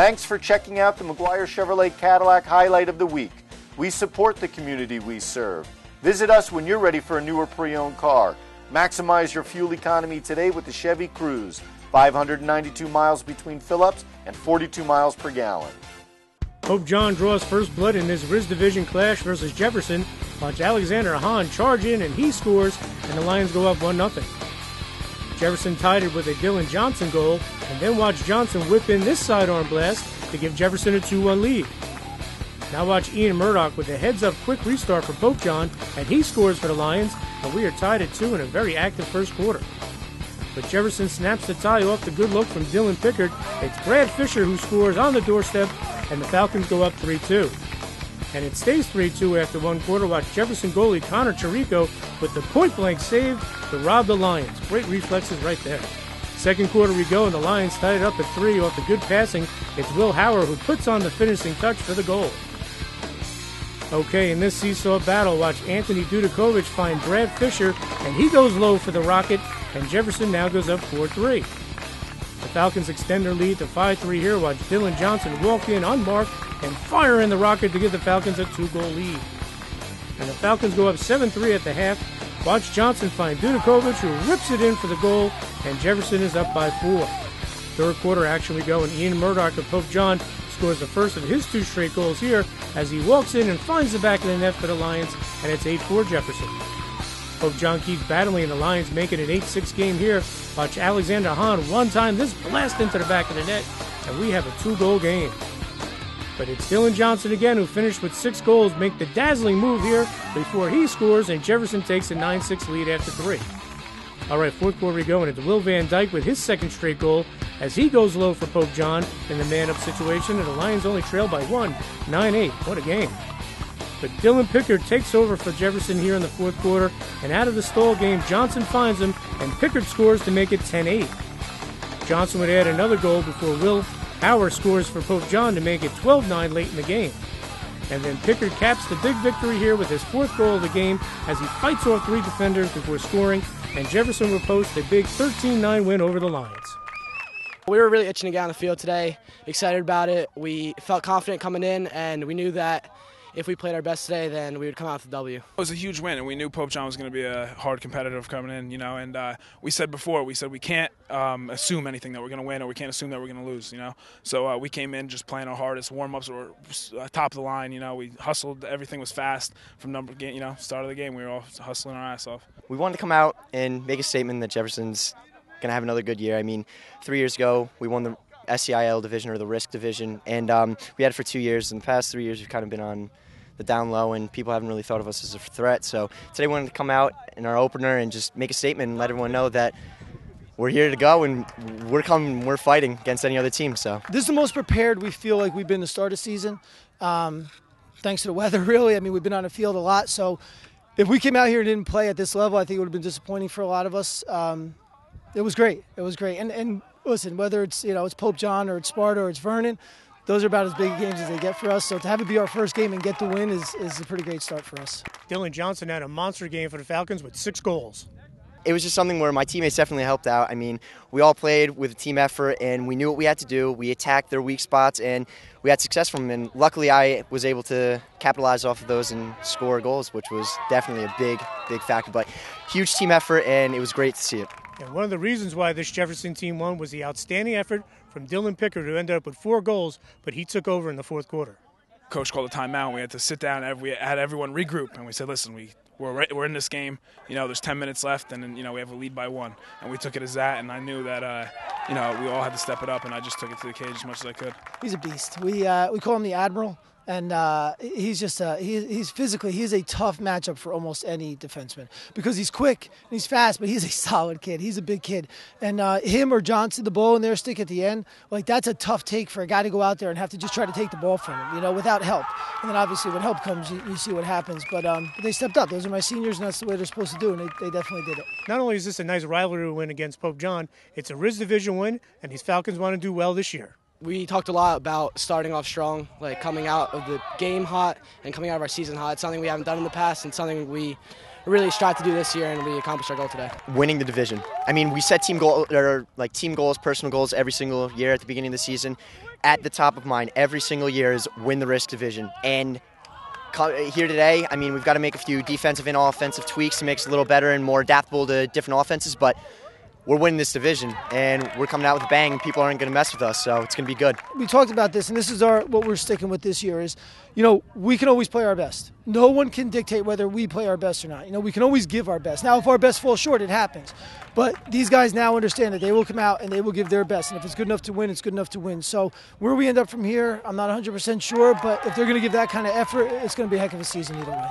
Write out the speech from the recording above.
Thanks for checking out the McGuire Chevrolet Cadillac Highlight of the Week. We support the community we serve. Visit us when you're ready for a new or pre-owned car. Maximize your fuel economy today with the Chevy Cruze. 592 miles between fill-ups and 42 miles per gallon. Pope John draws first blood in this RIS Division clash versus Jefferson. Watch Alexander Hahn charge in and he scores, and the Lions go up 1-0. Jefferson tied it with a Dylan Johnson goal, and then watch Johnson whip in this sidearm blast to give Jefferson a 2-1 lead. Now watch Ian Murdoch with a heads-up quick restart for Pope John, and he scores for the Lions, and we are tied at 2 in a very active first quarter. But Jefferson snaps the tie off the good look from Dylan Pickard. It's Brad Fisher who scores on the doorstep, and the Falcons go up 3-2. And it stays 3-2 after one quarter. Watch Jefferson goalie Connor Chirico with the point-blank save to rob the Lions. Great reflexes right there. Second quarter we go, and the Lions tied it up at 3 off the good passing. It's Will Hauer who puts on the finishing touch for the goal. Okay, in this seesaw battle, watch Anthony Dudakovich find Brad Fisher, and he goes low for the Rocket, and Jefferson now goes up 4-3. The Falcons extend their lead to 5-3 here. Watch Dylan Johnson walk in unmarked and fire in the Rocket to give the Falcons a 2-goal lead. And the Falcons go up 7-3 at the half. Watch Johnson find Dudakovich, who rips it in for the goal, and Jefferson is up by 4. Third quarter action we go, and Ian Murdoch of Pope John scores the first of his 2 straight goals here as he walks in and finds the back of the net for the Lions, and it's 8-4 Jefferson. Pope John keeps battling, and the Lions make it an 8-6 game here. Watch Alexander Hahn one-time this blast into the back of the net, and we have a 2-goal game. But it's Dylan Johnson again, who finished with 6 goals, make the dazzling move here before he scores, and Jefferson takes a 9-6 lead after 3. All right, fourth quarter we go, and it's Will Van Dyke with his second straight goal as he goes low for Pope John in the man-up situation, and the Lions only trail by 1, 9-8. What a game. But Dylan Pickard takes over for Jefferson here in the fourth quarter, and out of the stall game, Johnson finds him, and Pickard scores to make it 10-8. Johnson would add another goal before Will Hauer scores for Pope John to make it 12-9 late in the game. And then Pickard caps the big victory here with his 4th goal of the game as he fights off 3 defenders before scoring, and Jefferson will post a big 13-9 win over the Lions. We were really itching to get on the field today, excited about it. We felt confident coming in, and we knew that if we played our best today, then we would come out with the W. It was a huge win, and we knew Pope John was going to be a hard competitor coming in, and we said before, we can't assume anything that we're going to win, or we can't assume that we're going to lose, So we came in just playing our hardest. Warm-ups were top of the line, we hustled. Everything was fast from start of the game. We were all hustling our ass off. We wanted to come out and make a statement that Jefferson's going to have another good year. I mean, 3 years ago, we won the SCIL division, or the Risk division, and we had it for 2 years. In the past 3 years, we've kind of been on the down low, and people haven't really thought of us as a threat. So today we wanted to come out in our opener and just make a statement and let everyone know that we're here to go, and we're fighting against any other team. So this is the most prepared we feel like we've been to start a season. Thanks to the weather, really. I mean, we've been on the field a lot. So if we came out here and didn't play at this level, I think it would have been disappointing for a lot of us. It was great. It was great. And listen, whether it's it's Pope John or it's Sparta or it's Vernon, those are about as big games as they get for us. So to have it be our first game and get the win is a pretty great start for us. Dylan Johnson had a monster game for the Falcons with 6 goals. It was just something where my teammates definitely helped out. I mean, we all played with a team effort, and we knew what we had to do. We attacked their weak spots, and we had success from them. And luckily, I was able to capitalize off of those and score goals, which was definitely a big, big factor. But huge team effort, and it was great to see it. And one of the reasons why this Jefferson team won was the outstanding effort from Dylan Pickard, who ended up with 4 goals, but he took over in the fourth quarter. Coach called a timeout. We had to sit down, and we had everyone regroup, and we said, listen, we're in this game. There's 10 minutes left, and then, we have a lead by 1. And we took it as that, and I knew that, we all had to step it up, and I just took it to the cage as much as I could. He's a beast. We call him the Admiral. And he's just he's physically, he's a tough matchup for almost any defenseman because he's quick and he's fast, but he's a solid kid. He's a big kid. And him or Johnson, the ball in their stick at the end, that's a tough take for a guy to go out there and have to just try to take the ball from him, without help. And then obviously when help comes, you see what happens. But they stepped up. Those are my seniors, and that's the way they're supposed to do, and they definitely did it. Not only is this a nice rivalry win against Pope John, it's a RIS Division win, and these Falcons want to do well this year. We talked a lot about starting off strong, coming out of the game hot and coming out of our season hot. It's something we haven't done in the past and something we really strive to do this year, and we accomplished our goal today. Winning the division. I mean, we set team goals, personal goals every single year at the beginning of the season. at the top of mind every single year is win the risk division. And here today, I mean, we've got to make a few defensive and offensive tweaks to make us a little better and more adaptable to different offenses, but we're winning this division, and we're coming out with a bang, and people aren't going to mess with us, so it's going to be good. We talked about this, and this is what we're sticking with this year is, we can always play our best. No one can dictate whether we play our best or not. We can always give our best. Now, if our best falls short, it happens. But these guys now understand that they will come out and they will give their best, and if it's good enough to win, it's good enough to win. So where we end up from here, I'm not 100% sure, but if they're going to give that kind of effort, it's going to be a heck of a season either way.